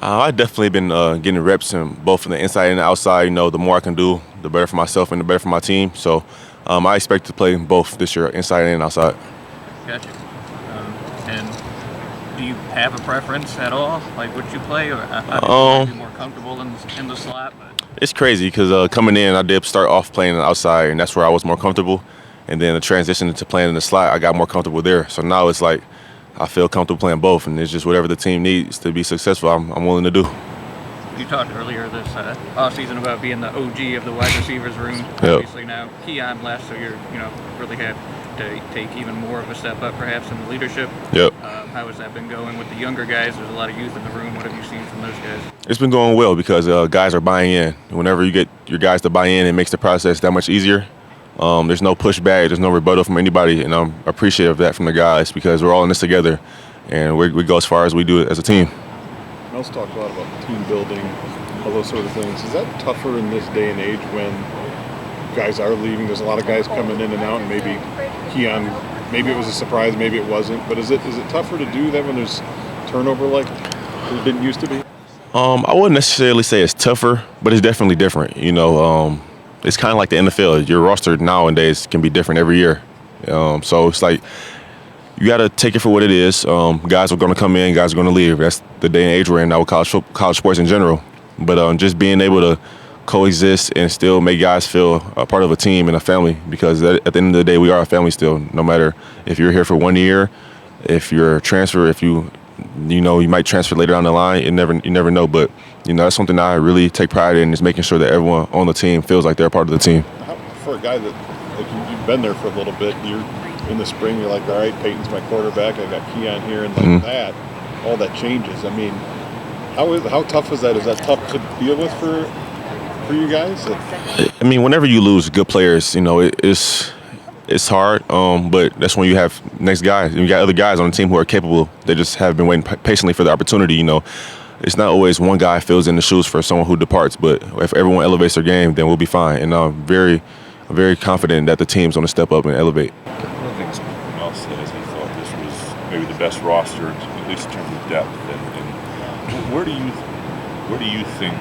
I've definitely been getting reps in both from the inside and the outside. The more I can do, the better for myself and the better for my team. So I expect to play both this year, inside and outside. Gotcha. And do you have a preference at all? Like, would you play, or I think you might be more comfortable in the slot? But It's crazy because coming in, I did start off playing on the outside, and that's where I was more comfortable. And then the transition into playing in the slot, I got more comfortable there. So now it's like I feel comfortable playing both, and it's just whatever the team needs to be successful, I'm willing to do. you talked earlier this offseason about being the OG of the wide receivers room. Yep. Obviously now Keon left, so you're really have to take even more of a step up perhaps in the leadership. Yep. How has that been going with the younger guys? There's a lot of youth in the room. What have you seen from those guys? It's been going well because guys are buying in. Whenever you get your guys to buy in, it makes the process that much easier. There's no pushback, there's no rebuttal from anybody, and I'm appreciative of that from the guys because we're all in this together, and we go as far as we do it as a team. Mel's talked a lot about team building, all those sort of things. Is that tougher in this day and age when guys are leaving? There's a lot of guys coming in and out, and maybe Keon, maybe it was a surprise, maybe it wasn't. But is it tougher to do that when there's turnover like it didn't used to be? I wouldn't necessarily say it's tougher, but it's definitely different. It's kind of like the NFL. Your roster nowadays can be different every year. So it's like you got to take it for what it is. Guys are going to come in, guys are going to leave. That's the day and age we're in now with college sports in general. But just being able to coexist and still make guys feel a part of a team and a family, because at the end of the day, we are a family still. No matter if you're here for 1 year, if you're a transfer, if you might transfer later down the line. You never know. But that's something that I really take pride in, is making sure that everyone on the team feels like they're a part of the team. For a guy that you've been there for a little bit, you're in the spring. You're like, all right, Peyton's my quarterback. I got Keon here, and like that, all that changes. I mean, how tough is that? Is that tough to deal with for you guys? I mean, whenever you lose good players, it's hard, but that's when you have next guys. You got other guys on the team who are capable. They just have been waiting patiently for the opportunity. It's not always one guy fills in the shoes for someone who departs, but if everyone elevates their game, then we'll be fine. And I'm very confident that the team's going to step up and elevate. One of the things Mel said is he thought this was maybe the best roster, at least in terms of depth. And where do you think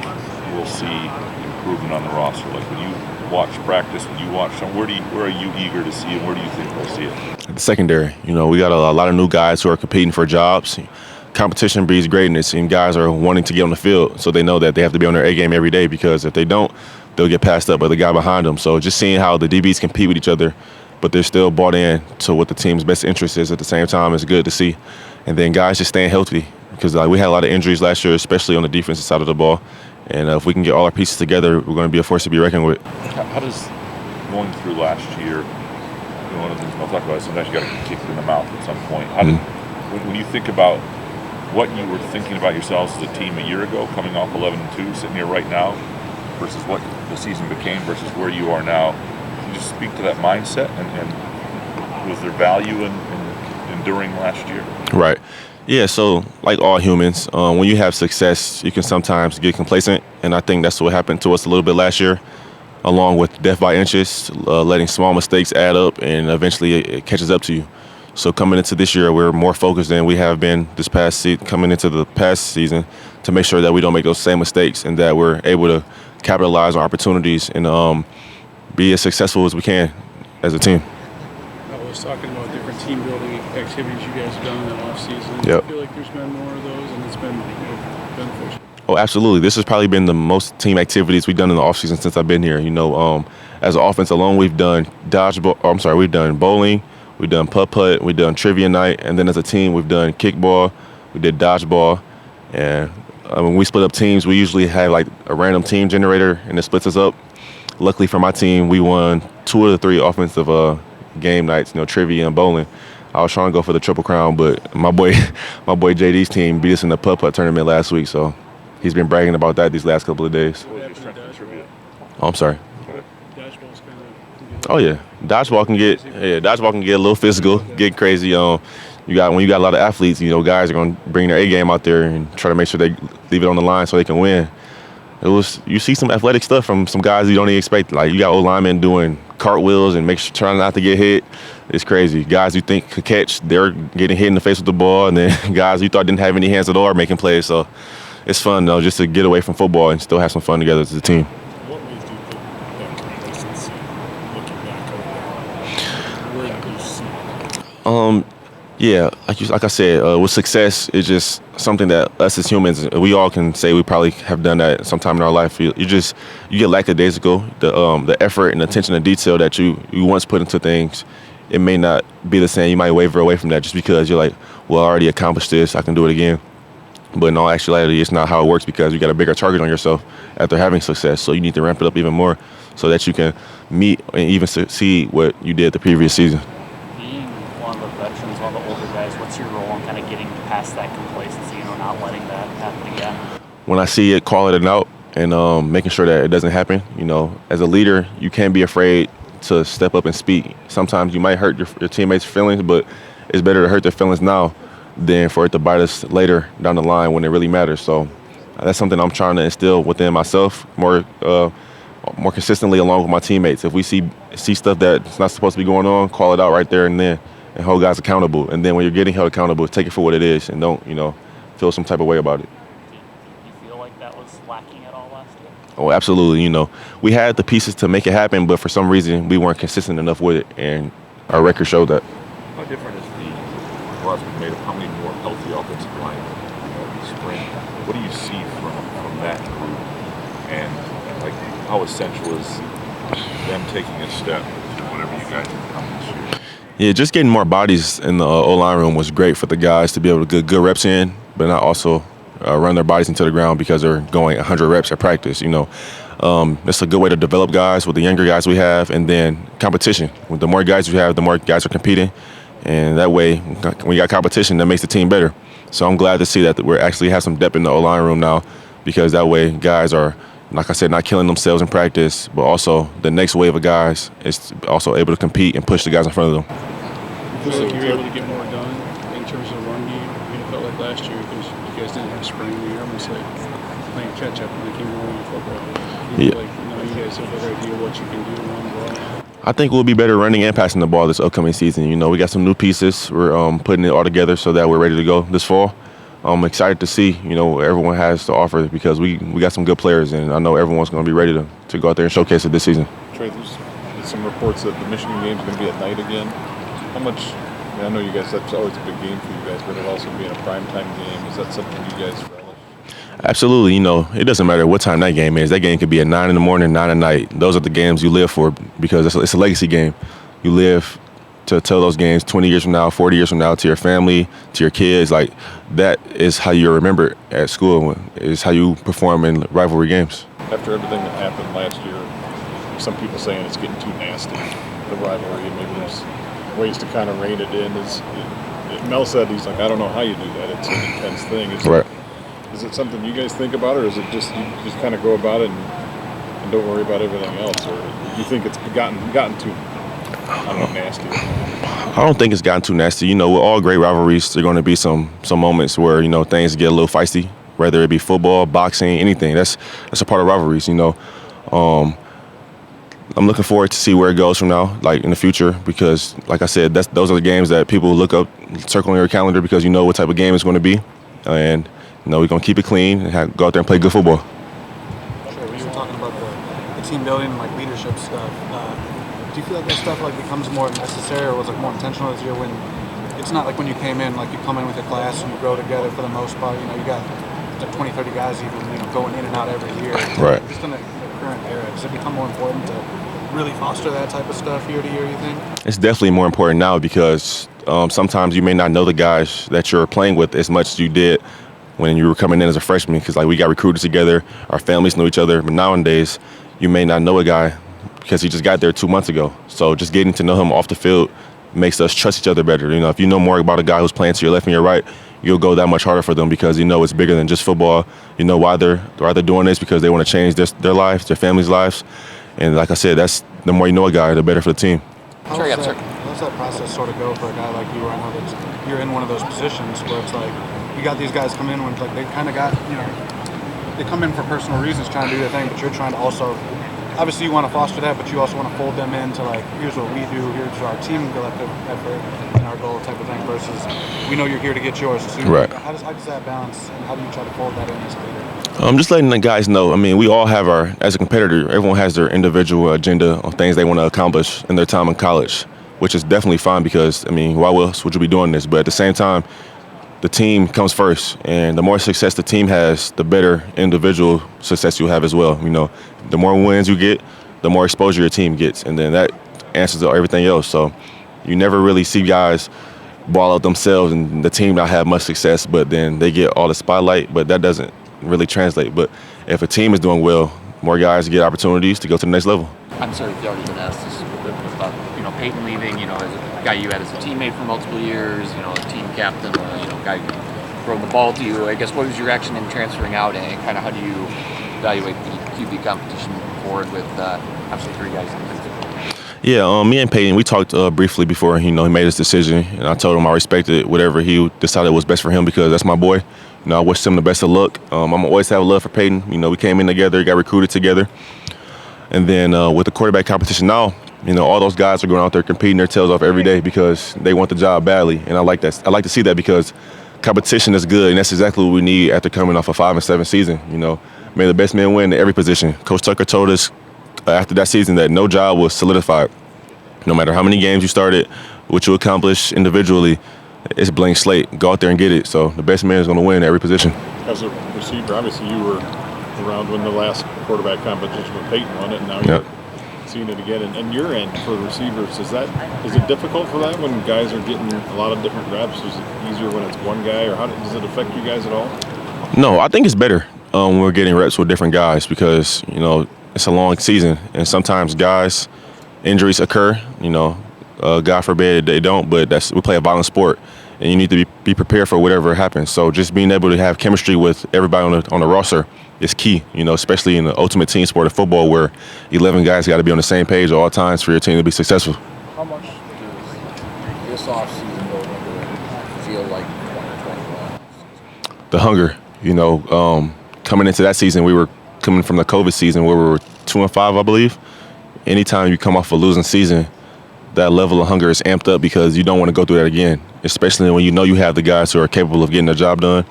we'll see improvement on the roster? Like when you watch practice, when you watch some, where are you eager to see, and where do you think we'll see it? The secondary. We got a lot of new guys who are competing for jobs. Competition breeds greatness, and guys are wanting to get on the field, so they know that they have to be on their A game every day, because if they don't, they'll get passed up by the guy behind them. So just seeing how the DBs compete with each other, but they're still bought in to what the team's best interest is at the same time, is good to see. And then guys just staying healthy, because we had a lot of injuries last year, especially on the defensive side of the ball. And if we can get all our pieces together, we're going to be a force to be reckoned with. How does going through last year, one of the things I'll talk about is sometimes you got to get kicked in the mouth at some point. When you think about what you were thinking about yourselves as a team a year ago, coming off 11-2, sitting here right now, versus what the season became versus where you are now, can you just speak to that mindset, and was there value in enduring last year? Right. Yeah, so like all humans, when you have success, you can sometimes get complacent, and I think that's what happened to us a little bit last year, along with death by inches, letting small mistakes add up, and eventually it catches up to you. So coming into this year, we're more focused than we have been this past coming into the past season, to make sure that we don't make those same mistakes, and that we're able to capitalize on opportunities and be as successful as we can as a team. I was talking about different team building activities you guys have done in the off season. Yep. I feel like there's been more of those, and it's been beneficial. Oh, absolutely. This has probably been the most team activities we've done in the offseason since I've been here. As an offense alone, we've done we've done bowling, we've done putt-putt, we've done trivia night, and then as a team, we've done kickball, we did dodgeball, and when we split up teams, we usually have like a random team generator, and it splits us up. Luckily for my team, we won 2 of the 3 offensive game nights, trivia and bowling. I was trying to go for the Triple Crown, but my boy JD's team beat us in the putt-putt tournament last week, so he's been bragging about that these last couple of days. What was your strength in trivia? Oh, I'm sorry. Dodgeball's kind of. Oh yeah, dodgeball can get a little physical, get crazy. When you got a lot of athletes, guys are gonna bring their A game out there and try to make sure they leave it on the line so they can win. You see some athletic stuff from some guys you don't even expect. Like you got old linemen doing cartwheels and trying not to get hit. It's crazy. Guys you think could catch, they're getting hit in the face with the ball, and then guys you thought didn't have any hands at all are making plays. So it's fun though, just to get away from football and still have some fun together as a team. What ways do you think that complacency, looking back over that, where do you see it? Yeah, like I said, with success, it's just something that us as humans, we all can say we probably have done that sometime in our life. You get lackadaisical. The effort and attention to detail that you once put into things, it may not be the same. You might waver away from that just because you're like, well, I already accomplished this, I can do it again. But in all actuality, it's not how it works because you got a bigger target on yourself after having success. So you need to ramp it up even more so that you can meet and even succeed what you did the previous season. Being one of the veterans, one of the older guys, what's your role in kind of getting past that complacency, not letting that happen again? When I see it, calling it out and making sure that it doesn't happen. As a leader, you can't be afraid to step up and speak. Sometimes you might hurt your teammates' feelings, but it's better to hurt their feelings now than for it to bite us later down the line when it really matters. So that's something I'm trying to instill within myself more consistently along with my teammates. If we see stuff that's not supposed to be going on, call it out right there and then and hold guys accountable. And then when you're getting held accountable, take it for what it is and don't, feel some type of way about it. Do you feel like that was lacking at all last year? Oh, absolutely. We had the pieces to make it happen, but for some reason we weren't consistent enough with it, and our record showed that. How different is the lots been made of how many more healthy offensive line this spring? What do you see from that group, and like how essential is them taking a step to whatever you guys have come this year? Yeah, just getting more bodies in the O-line room was great for the guys to be able to get good reps in, but not also run their bodies into the ground because they're going 100 reps at practice. It's a good way to develop guys with the younger guys we have, and then competition. With the more guys we have, the more guys are competing, and that way, when you got competition, that makes the team better. So I'm glad to see that we actually have some depth in the O-line room now, because that way guys are, like I said, not killing themselves in practice, but also the next wave of guys is also able to compete and push the guys in front of them. You feel like you're able to get more done in terms of run game? It felt like last year because you guys didn't have spring. You're almost like playing catch up when it came to football. You feel like you guys have a better idea what you can do to run the ball. I think we'll be better running and passing the ball this upcoming season. We got some new pieces. We're putting it all together so that we're ready to go this fall. I'm excited to see, what everyone has to offer because we got some good players, and I know everyone's going to be ready to go out there and showcase it this season. Tre, there's some reports that the Michigan game's going to be at night again. How much, I know you guys, that's always a big game for you guys, but it also being a primetime game, is that something you guys relish? Absolutely. It doesn't matter what time that game is. That game could be at 9 in the morning, 9 at night. Those are the games you live for because it's a legacy game. You live to tell those games 20 years from now, 40 years from now to your family, to your kids. Like, that is how you're remembered at school, is how you perform in rivalry games. After everything that happened last year, some people saying it's getting too nasty, the rivalry, and maybe there's ways to kind of rein it in. Mel said, he's like, I don't know how you do that. It's an intense thing. Is it something you guys think about, or is it just you just kind of go about it and don't worry about everything else? Or do you think it's gotten too, I don't know, nasty? I don't think it's gotten too nasty. With all great rivalries, there are going to be some moments where, things get a little feisty, whether it be football, boxing, anything. That's a part of rivalries, I'm looking forward to see where it goes from now, like in the future, because, like I said, those are the games that people look up, circle on your calendar because you know what type of game it's going to be. And, we're going to keep it clean and go out there and play good football. Sure, we were talking about the team building, like leadership stuff. Do you feel like that stuff becomes more necessary or was more intentional this year when it's not like when you came in, like you come in with a class and you grow together for the most part, you got 20, 30 guys even, going in and out every year. Right. Just in the current era, does it become more important to really foster that type of stuff year to year, you think? It's definitely more important now because sometimes you may not know the guys that you're playing with as much as you did when you were coming in as a freshman, because we got recruited together, our families know each other, but nowadays you may not know a guy because he just got there 2 months ago. So just getting to know him off the field makes us trust each other better. If you know more about a guy who's playing to your left and your right, you'll go that much harder for them because it's bigger than just football. Why they're doing this, because they want to change their lives, their families' lives. And like I said, that's the more you know a guy, the better for the team. How does that process sort of go for a guy like you? I know that you're in one of those positions where it's like you got these guys come in when they kind of got, they come in for personal reasons trying to do their thing, but you're trying to also obviously you want to foster that, but you also want to fold them into like, here's what we do, here's our team collective effort and our goal type of thing versus we know you're here to get yours. So Right. How does that balance and how do you try to fold that in as a leader? Just letting the guys know. I mean, we all have as a competitor, everyone has their individual agenda on things they want to accomplish in their time in college, which is definitely fine because, I mean, why else would you be doing this? But at the same time, the team comes first, and the more success the team has, the better individual success you'll have as well. You know, the more wins you get, the more exposure your team gets, and then that answers to everything else. So you never really see guys ball out themselves and the team not have much success, but then they get all the spotlight, but that doesn't really translate. But if a team is doing well, more guys get opportunities to go to the next level. I'm sorry if you already been asked this about, Peyton leaving, as a guy you had as a teammate for multiple years, a team captain, guy throwing the ball to you. I guess what was your reaction in transferring out and kind of how do you evaluate the QB competition moving forward with obviously 3 guys in the Yeah, me and Peyton, we talked briefly before, he made his decision, and I told him I respected whatever he decided was best for him because that's my boy. I wish him the best of luck. I'm always have a love for Peyton. We came in together, got recruited together. And then with the quarterback competition now, all those guys are going out there competing their tails off every day because they want the job badly. And I like that. I like to see that because competition is good, and that's exactly what we need after coming off a 5-7 season. May the best man win at every position. Coach Tucker told us after that season that no job was solidified. No matter how many games you started, what you accomplish individually, it's a blank slate. Go out there and get it. So the best man is going to win at every position. As a receiver, obviously you were around when the last quarterback competition with Peyton won it, and now you're seeing it again. And your end for receivers, is it difficult for that when guys are getting a lot of different reps? Is it easier when it's one guy, or does it affect you guys at all? No, I think it's better when we're getting reps with different guys because, it's a long season, and sometimes injuries occur, God forbid they don't, but we play a violent sport, and you need to be prepared for whatever happens. So just being able to have chemistry with everybody on the roster is key, especially in the ultimate team sport of football where 11 guys got to be on the same page at all times for your team to be successful. How much does this offseason go into feel like 2021? The hunger, coming into that season, we were coming from the COVID season where we were 2-5, I believe. Anytime you come off a losing season, that level of hunger is amped up because you don't want to go through that again, especially when you have the guys who are capable of getting the job done.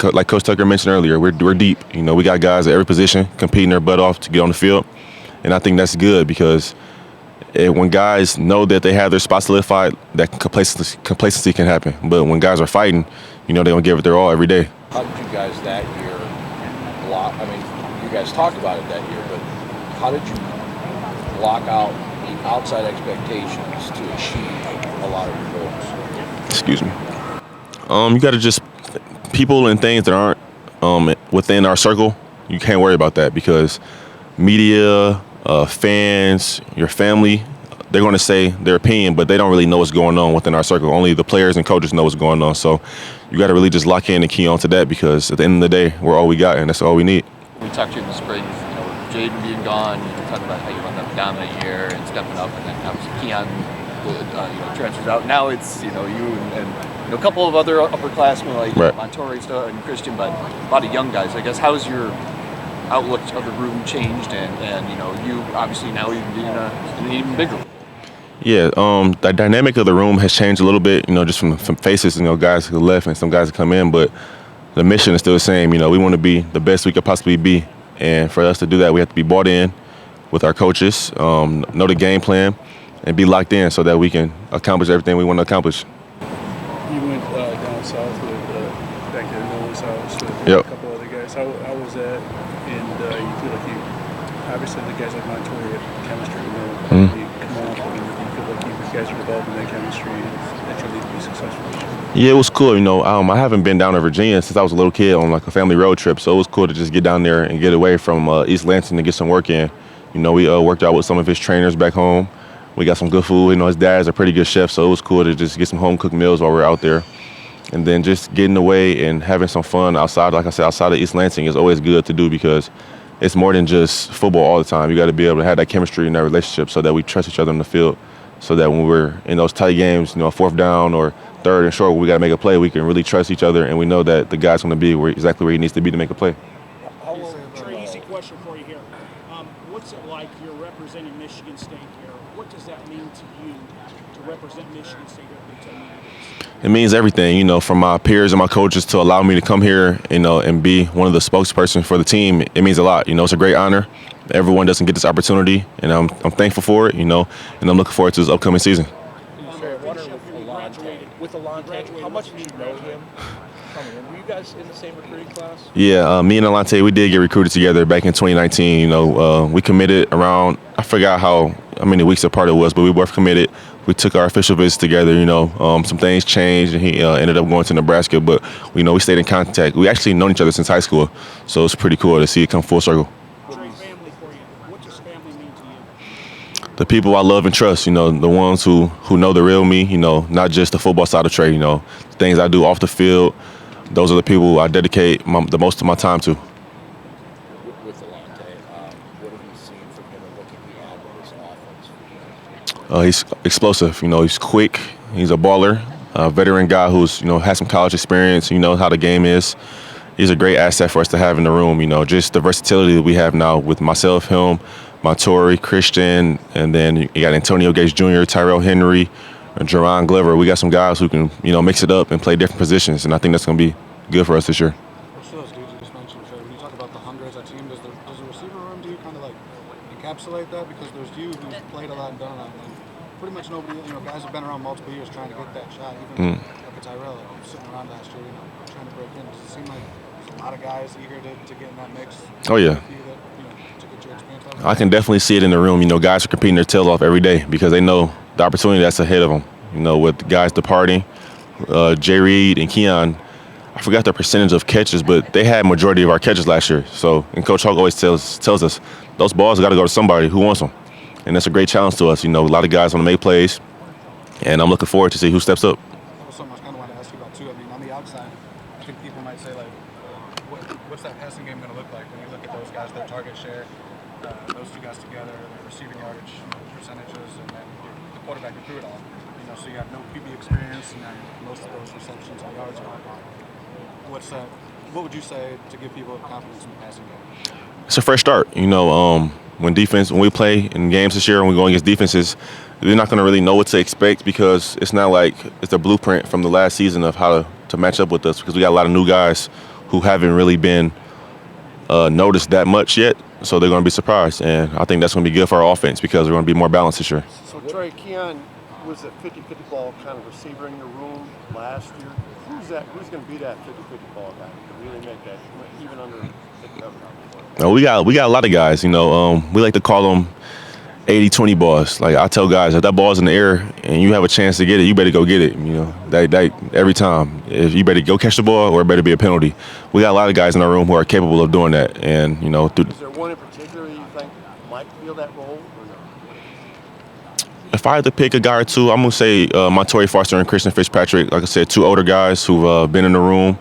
Like Coach Tucker mentioned earlier, we're deep. We got guys at every position competing their butt off to get on the field, and I think that's good because when guys know that they have their spot solidified, that complacency can happen. But when guys are fighting, they're going to give it their all every day. How did you guys that year block? I mean, you guys talked about it that year, but how did you block out the outside expectations to achieve a lot of your goals? Excuse me. You got to just people and things that aren't within our circle. You can't worry about that because media, fans, your family, they're going to say their opinion, but they don't really know what's going on within our circle. Only the players and coaches know what's going on. So you got to really just lock in and key on to that because at the end of the day, we're all we got, and that's all we need. We talked to you in the spring, Jaden being gone, you talked about how you want that dominant year and stepping up, and then obviously Keon transfers out. Now it's, you and a couple of other upperclassmen like Montori and Christian, but a lot of young guys. I guess how's your outlook of the room changed, and you obviously now even being an even bigger room? Yeah, the dynamic of the room has changed a little bit, just from faces, guys who left and some guys who come in, but the mission is still the same. We want to be the best we could possibly be, and for us to do that, we have to be bought in with our coaches, know the game plan, and be locked in so that we can accomplish everything we want to accomplish. You went down south with back to Noah's house with a couple other guys. How was that? And you feel like obviously the guys like Montoya have chemistry, you come on, and you feel like you guys are developing that chemistry that you need to be successful. Yeah, it was cool. I haven't been down to Virginia since I was a little kid on like a family road trip, so it was cool to just get down there and get away from East Lansing and get some work in. We worked out with some of his trainers back home. We got some good food. His dad's a pretty good chef, so it was cool to just get some home-cooked meals while we're out there. And then just getting away and having some fun outside, like I said, outside of East Lansing is always good to do because it's more than just football all the time. You got to be able to have that chemistry and that relationship so that we trust each other in the field so that when we're in those tight games, fourth down or third and short, where we got to make a play, we can really trust each other and we know that the guy's going to be exactly where he needs to be to make a play. Trey, easy question for you here. What's What's it like you're representing Michigan State here? What does that mean to you to represent Michigan State at Big Ten Media Days? It means everything, from my peers and my coaches to allow me to come here, and be one of the spokespersons for the team. It means a lot. It's a great honor. Everyone doesn't get this opportunity, and I'm thankful for it, and I'm looking forward to this upcoming season. With Alante, how much did you know him coming in? Were you guys in the same recruiting class? Yeah, me and Alante, we did get recruited together back in 2019. We committed around, I forgot how many weeks apart it was, but we both committed. We took our official visits together. Some things changed, and he ended up going to Nebraska. But we stayed in contact. We actually known each other since high school, so it's pretty cool to see it come full circle. Tre, family for you. What does family mean to you? The people I love and trust. The ones who know the real me. Not just the football side of Tre. Things I do off the field. Those are the people I dedicate the most of my time to. With Alante, what have you seen from him and what can he add to this offense? He's explosive. He's quick. He's a baller. A veteran guy who's has some college experience. How the game is. He's a great asset for us to have in the room. Just the versatility that we have now with myself, him, Montori, Christian, and then you got Antonio Gates Jr., Tyrell Henry, Jerron Glover. We got some guys who can mix it up and play different positions, and I think that's going to be good for us this year. What's those dudes you just mentioned? So when you talk about the hunger as a team, does the receiver room, do you kind of like encapsulate that? Because there's you who's played a lot and done a lot, and pretty much nobody, guys have been around multiple years trying to get that shot. Even like a Tyrell sitting around last year, trying to break in. Does it seem like there's a lot of guys eager to get in that mix? Oh yeah. I can definitely see it in the room. Guys are competing their tail off every day because they know the opportunity that's ahead of them. With guys departing, Jay Reed and Keon, I forgot the percentage of catches, but they had majority of our catches last year. So, and Coach Hawk always tells us those balls got to go to somebody who wants them, and that's a great challenge to us. A lot of guys want to make plays, and I'm looking forward to see who steps up. That was something I kind of wanted to ask you about too. I mean, on the outside, I think people might say like, what's that passing game going to look like when you look at those guys, their target share, those two guys together, their receiving yardage percentages, and then the quarterback who threw it all. So you have no QB experience, and then most of those receptions and yards are on. What would you say to give people confidence in the passing game? It's a fresh start. When we play in games this year and we go against defenses, they're not going to really know what to expect because it's not like it's a blueprint from the last season of how to match up with us because we got a lot of new guys who haven't really been noticed that much yet. So they're going to be surprised, and I think that's going to be good for our offense because we're going to be more balanced this year. So Tre, Keon was a 50-50 ball kind of receiver in your room last year. Who's going to be that 50-50 ball guy to really make that even under the cover? We got a lot of guys. We like to call them 80-20 balls. Like I tell guys, if that ball's in the air and you have a chance to get it, you better go get it. That every time. If you better go catch the ball or it better be a penalty. We got a lot of guys in our room who are capable of doing that. And is there one in particular you think might feel that role? If I had to pick a guy or two, I'm going to say Montori Foster and Christian Fitzpatrick. Like I said, two older guys who've been in the room,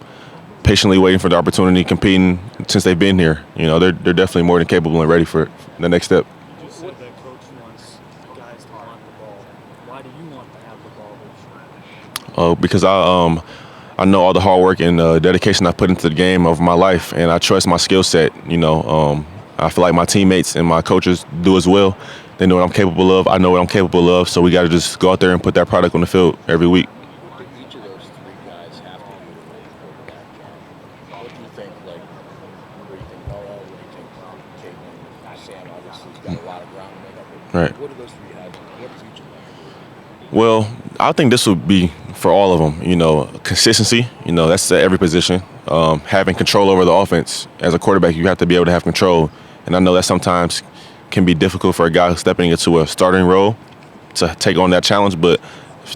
patiently waiting for the opportunity, competing since they've been here. They're definitely more than capable and ready for the next step. You just said that coach wants guys to want the ball. Why do you want to have the ball this year? Because I know all the hard work and dedication I put into the game of my life, and I trust my skill set. I feel like my teammates and my coaches do as well. They know what I'm capable of. I know what I'm capable of. So we got to just go out there and put that product on the field every week. What do each of those three guys have to do to make quarterback? What do you think? What do you think Noah? What do you think Caden? Sam obviously has got a lot of ground to make up. Right. What do those three have? What does each of them do? Well, I think this would be for all of them. Consistency. That's at every position. Having control over the offense. As a quarterback, you have to be able to have control. And I know that sometimes can be difficult for a guy stepping into a starting role to take on that challenge, but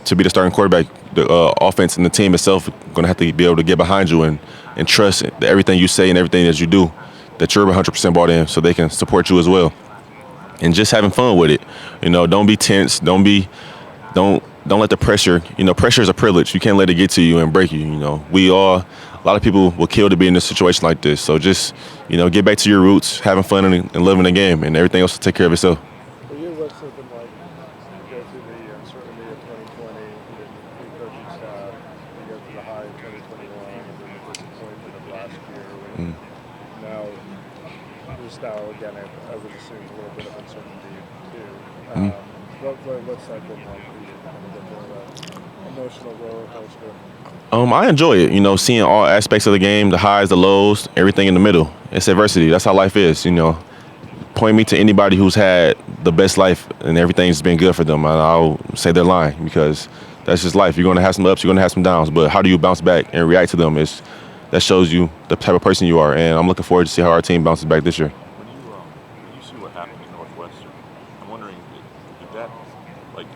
to be the starting quarterback, the offense and the team itself are going to have to be able to get behind you and trust that everything you say and everything that you do, that you're 100% bought in so they can support you as well. And just having fun with it. Don't be tense. Don't let the pressure, pressure is a privilege. You can't let it get to you and break you. A lot of people will kill to be in a situation like this. So just, get back to your roots, having fun and living the game, and everything else will take care of itself. For you, what's it been like? You go through the uncertainty of 2020, the new coaching staff, you go through the high of 2021, and then the disappointment of last year. Now, your style again, I would assume a little bit of uncertainty too. What's that been like for you? Kind of the emotional roller coaster. I enjoy it, seeing all aspects of the game, the highs, the lows, everything in the middle. It's adversity. That's how life is, Point me to anybody who's had the best life and everything's been good for them, and I'll say they're lying because that's just life. You're going to have some ups, you're going to have some downs, but how do you bounce back and react to them that shows you the type of person you are, and I'm looking forward to see how our team bounces back this year. When you see what happened in Northwestern, I'm wondering, did that, like,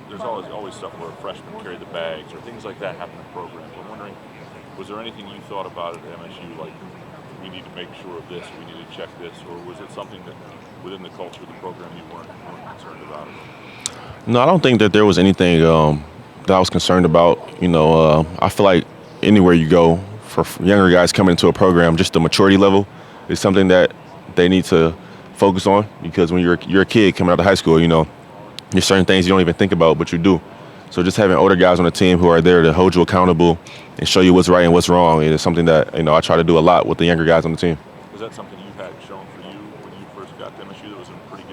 there's always stuff where freshmen carry the bags or things like that happen in programs. I'm wondering, was there anything you thought about at MSU, like, we need to make sure of this, we need to check this, or was it something that within the culture of the program you weren't concerned about it? No, I don't think that there was anything that I was concerned about. I feel like anywhere you go for younger guys coming into a program, just the maturity level is something that they need to focus on, because when you're a kid coming out of high school, there's certain things you don't even think about, but you do. So just having older guys on the team who are there to hold you accountable and show you what's right and what's wrong is something that I try to do a lot with the younger guys on the team. Was that something you had shown for you when you first got to MSU? That was a pretty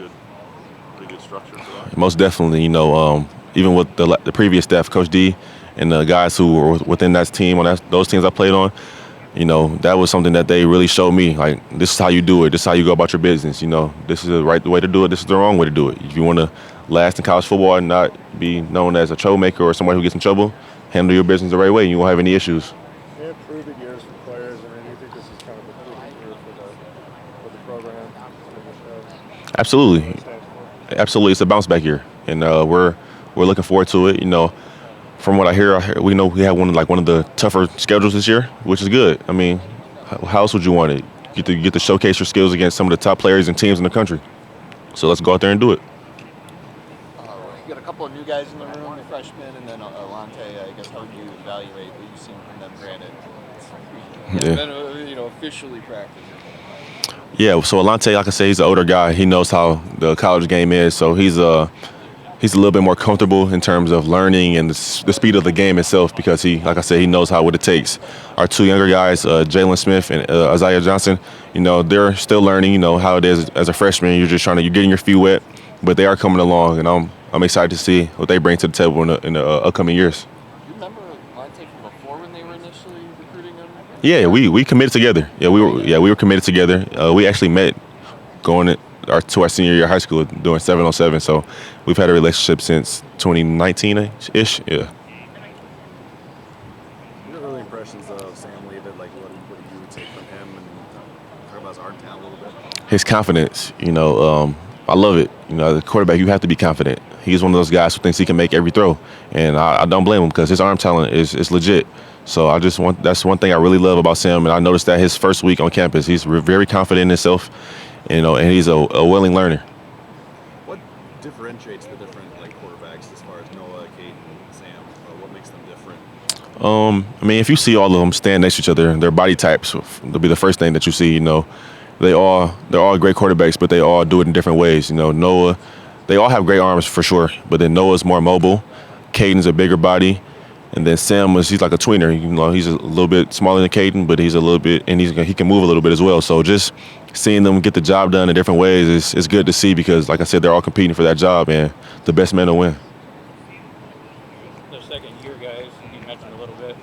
good structure for that? Most definitely, even with the previous staff, Coach D, and the guys who were within that team on those teams I played on, that was something that they really showed me. Like, this is how you do it. This is how you go about your business. This is the right way to do it. This is the wrong way to do it. If you want to last in college football and not be known as a troublemaker or somebody who gets in trouble, handle your business the right way and you won't have any issues. Yeah, proven years for players. I mean, do you think this is kind of a proven year for the program? Absolutely. It's a bounce back year, and we're looking forward to it. From what I hear, we know we have one of the tougher schedules this year, which is good. I mean, how else would you want it? You get to showcase your skills against some of the top players and teams in the country. So let's go out there and do it. You got a couple of new guys in the room, the freshmen, and then Alante. I guess how would you evaluate what you've seen from them? Granted, been officially practicing. Yeah, so Alante, like I say, he's an older guy. He knows how the college game is, so he's a little bit more comfortable in terms of learning and the speed of the game itself, because he knows what it takes. Our two younger guys, Jalen Smith and Isaiah Johnson, they're still learning, how it is as a freshman. You're getting your feet wet, but they are coming along, and I'm excited to see what they bring to the table in the upcoming years. Do you remember Alante from before when they were initially recruiting him? Yeah, we committed together. Yeah, we were committed together. We actually met going to our senior year of high school doing 7-on-7. So we've had a relationship since 2019-ish. Yeah. What are early impressions of Sam leaving? Like, what do you take from him, and talk about his arm talent a little bit? His confidence, I love it. The quarterback, you have to be confident. He's one of those guys who thinks he can make every throw, and I don't blame him, because his arm talent is legit. So that's one thing I really love about Sam, and I noticed that his first week on campus, he's very confident in himself, and he's a willing learner. What differentiates the different quarterbacks as far as Noah, Caden, Sam? What makes them different? If you see all of them stand next to each other, their body types will be the first thing that you see. They're all great quarterbacks, but they all do it in different ways. Noah, they all have great arms for sure, but then Noah's more mobile. Caden's a bigger body. And then Sam he's like a tweener. He's a little bit smaller than Caden, but he's a little bit, and he can move a little bit as well. So just seeing them get the job done in different ways is good to see, because, like I said, they're all competing for that job, and the best man will win. The second year guys, you mentioned a little bit,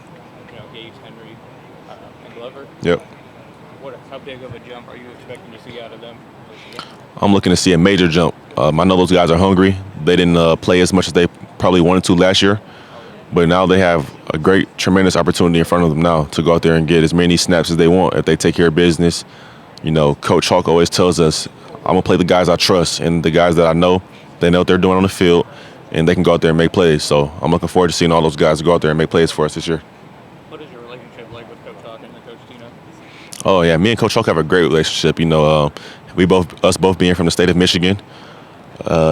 Gates, Henry, and Glover. Yep. How big of a jump are you expecting to see out of them? I'm looking to see a major jump. I know those guys are hungry. They didn't play as much as they probably wanted to last year. But now they have a tremendous opportunity in front of them now to go out there and get as many snaps as they want if they take care of business. Coach Hawk always tells us, I'm going to play the guys I trust, and the guys that I know, they know what they're doing on the field, and they can go out there and make plays. So I'm looking forward to seeing all those guys go out there and make plays for us this year. What is your relationship like with Coach Hawk and Coach Tino? Oh, yeah, me and Coach Hawk have a great relationship. Us both being from the state of Michigan,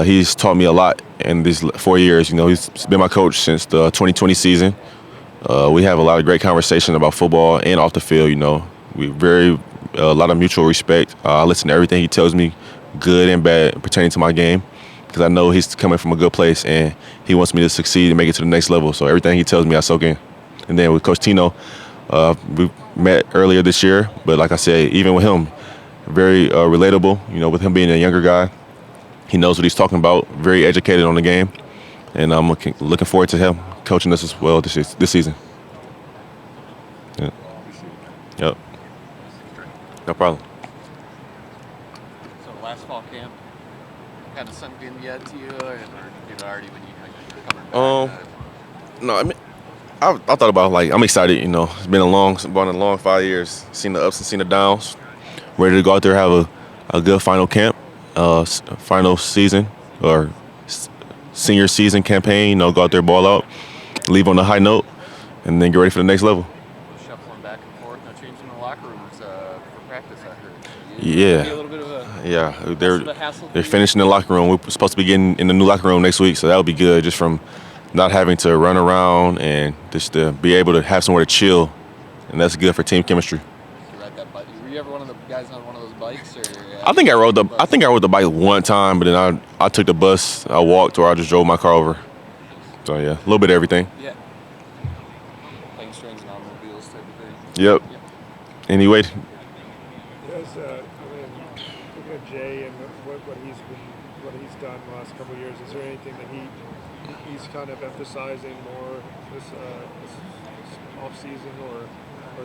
he's taught me a lot in these 4 years. He's been my coach since the 2020 season. We have a lot of great conversation about football and off the field. We a lot of mutual respect. I listen to everything he tells me, good and bad, pertaining to my game, because I know he's coming from a good place and he wants me to succeed and make it to the next level. So everything he tells me, I soak in. And then with Coach Tino, we met earlier this year, but like I said, even with him, very relatable. You know, with him being a younger guy, he knows what he's talking about. Very educated on the game, and I'm looking forward to him coaching us as well this season. Yeah. Yep. No problem. So last fall camp kind of sunk in yet to you, or already when you're coming back? No, I mean, I thought about, like, I'm excited. You know, it's been a long 5 years. Seen the ups and seen the downs. Ready to go out there, have a good final camp, final season or senior season campaign. You know, go out there, ball out, leave on a high note, and then get ready for the next level. Shuffling back and forth, no change in the locker rooms for practice, I heard. Yeah. A little bit of a They're finishing the locker room. We're supposed to be getting in the new locker room next week, so that would be good, just from not having to run around and just to be able to have somewhere to chill, and that's good for team chemistry. You ride that bike? Were you ever one of the guys on one of those bikes, or? I think I rode the bike one time, but then I took the bus, I walked, or I just drove my car over. So yeah, a little bit of everything. Yeah. Playing strings and automobiles type of thing. Yep. Anyway. Yes, looking at Jay and what he's done the last couple of years, is there anything that he's kind of emphasizing more this off season or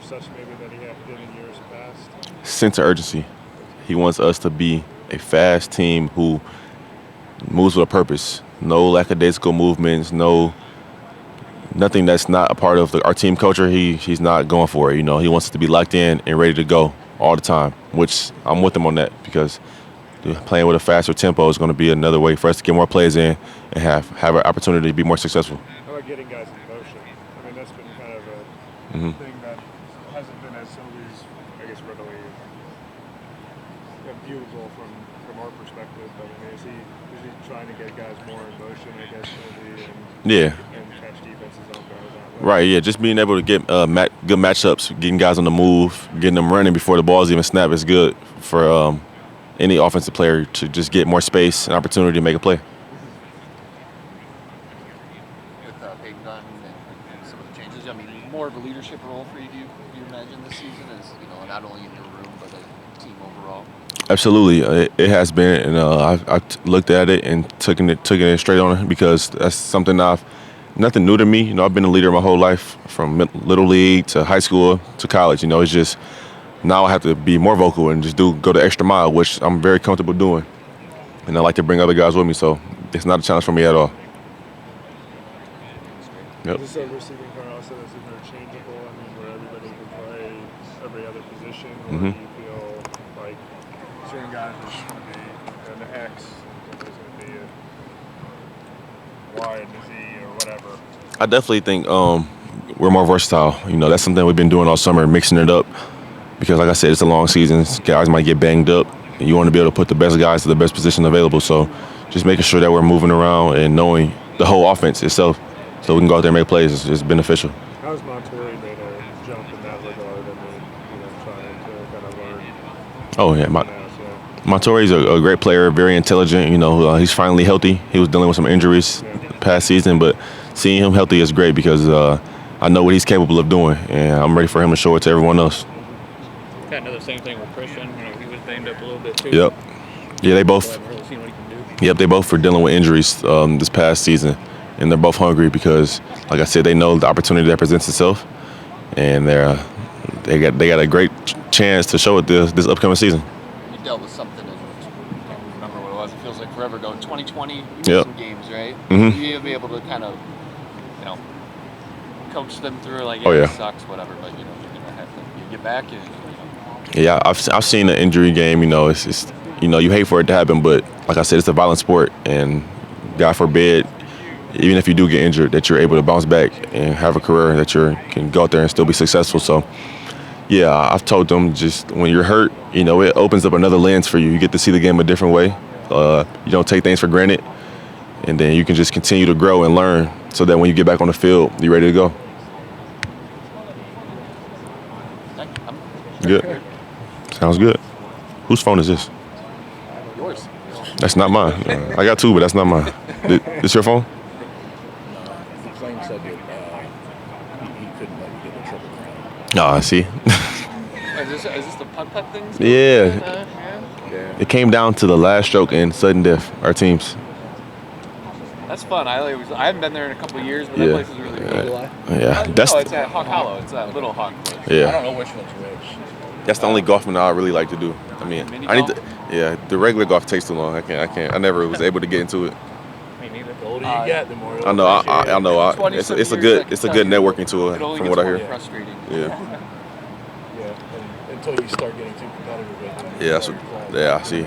such maybe than he did in years past? Sense of urgency. He wants us to be a fast team who moves with a purpose. No lackadaisical movements, nothing that's not a part of our team culture. He's not going for it. You know, he wants us to be locked in and ready to go all the time, which I'm with him on that, because playing with a faster tempo is going to be another way for us to get more plays in and have an opportunity to be more successful. How about getting guys in motion? I mean, that's been kind of a thing that hasn't been as always, I guess, readily viewable from our perspective. But I mean, is he trying to get guys more in motion, I guess, maybe, and catch defenses off guard? Right, yeah, just being able to get good matchups, getting guys on the move, getting them running before the ball's even snapped is good for any offensive player to just get more space and opportunity to make a play. With Peyton Gunn and some of the changes, I mean, more of a leadership role for you, do you imagine this season, as not only in your room but a team overall? Absolutely, it has been, and I've looked at it and taken it straight on it, because that's something nothing new to me. You know, I've been a leader my whole life, from little league to high school to college. You know, it's just now I have to be more vocal and just go the extra mile, which I'm very comfortable doing, and I like to bring other guys with me. So it's not a challenge for me at all. Yep. Is this a receiving car also that's interchangeable? I mean, where everybody can play every other position, or do you feel like certain guys are just going to be an X, and there's going to be a Y and a Z or whatever? I definitely think we're more versatile. You know, that's something we've been doing all summer, mixing it up, because like I said, it's a long season. Guys might get banged up, and you want to be able to put the best guys to the best position available. So just making sure that we're moving around and knowing the whole offense itself, so we can go out there and make plays, is beneficial. How's Montori made a jump in that regard? I mean, trying to kind of learn. Oh yeah, Montori's a great player, very intelligent. You know, he's finally healthy. He was dealing with some injuries past season, but seeing him healthy is great, because I know what he's capable of doing, and I'm ready for him to show it to everyone else. Kind of the same thing with Christian. He was banged up a little bit too. Yep. Yeah, they both. Haven't really seen what he can do. Yep, they both were dealing with injuries this past season, and they're both hungry because, like I said, they know the opportunity that presents itself, and they got a great chance to show it this upcoming season. You dealt with something, and I can't remember what it was. It feels like forever ago. 2020, you won some games, right? Mm-hmm. You'll be able to kind of, coach them through, like, it sucks, whatever, but you're gonna have to get back and. Yeah, I've seen an injury game. You know, it's you hate for it to happen, but like I said, it's a violent sport, and God forbid, even if you do get injured, that you're able to bounce back and have a career that you can go out there and still be successful. So, yeah, I've told them, just when you're hurt, it opens up another lens for you. You get to see the game a different way. You don't take things for granted, and then you can just continue to grow and learn, so that when you get back on the field, you're ready to go. Good. Sounds good. Whose phone is this? Yours. That's not mine. I got two, but that's not mine. This your phone? The claim said that he couldn't let you get a triple crown. Oh, I see. Is this the putt thing? Yeah. Yeah. It came down to the last stroke and sudden death, our teams. That's fun. I haven't been there in a couple of years, but Yeah. that place is really cool. Yeah. No, it's at Hawk Hollow. It's that little Hawk place. Yeah. I don't know which one's which. That's the only golf I really like to do. I mean, I need to. Yeah, the regular golf takes too long. I can't. I never was able to get into it. Me neither. The older you get, the more you'll I know. appreciate I know. 20-some It's a years good. that It's a can good tell you networking tool it only from gets what I more hear. frustrating. Yeah. Yeah, and until you start getting too competitive with it. Yeah. So, yeah. See,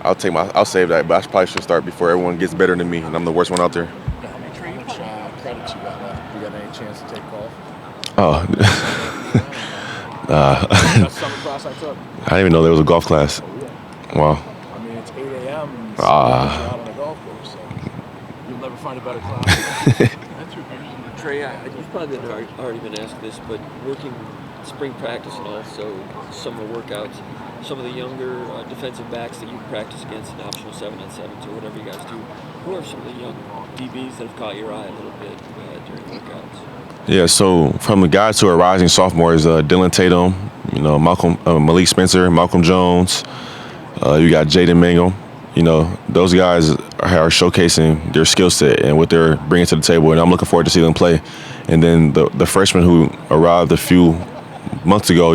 I'll save that, but I probably should start before everyone gets better than me, and I'm the worst one out there. How much credits you got left? You got any chance to take golf? Oh. That's summer class I took. I didn't even know there was a golf class. Wow. I mean, it's 8 a.m. and Ah. out on a golf course, so you'll never find a better class. Trey, you've probably already been asked this, but working spring practice and also summer workouts, some of the younger defensive backs that you practice against in optional 7-on-7s or whatever you guys do, who are some of the young DBs that have caught your eye a little bit during workouts? Yeah, so from the guys who are rising sophomores, Dylan Tatum, Malik Spencer, Malcolm Jones, you got Jaden Mangum. Those guys are showcasing their skill set and what they're bringing to the table, and I'm looking forward to see them play. And then the freshmen who arrived a few months ago,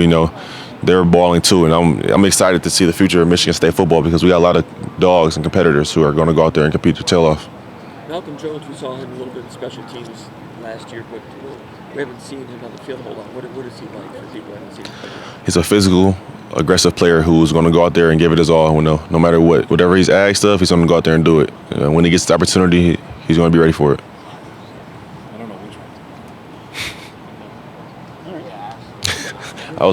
they're balling too, and I'm excited to see the future of Michigan State football because we got a lot of dogs and competitors who are going to go out there and compete their tail off. Malcolm Jones, we saw him a little bit in special teams last year, but we haven't seen him on the field a whole lot. What is he like for people who haven't seen him play? He's a physical, aggressive player who's going to go out there and give it his all. No matter whatever he's asked of, he's going to go out there and do it. When he gets the opportunity, he's going to be ready for it.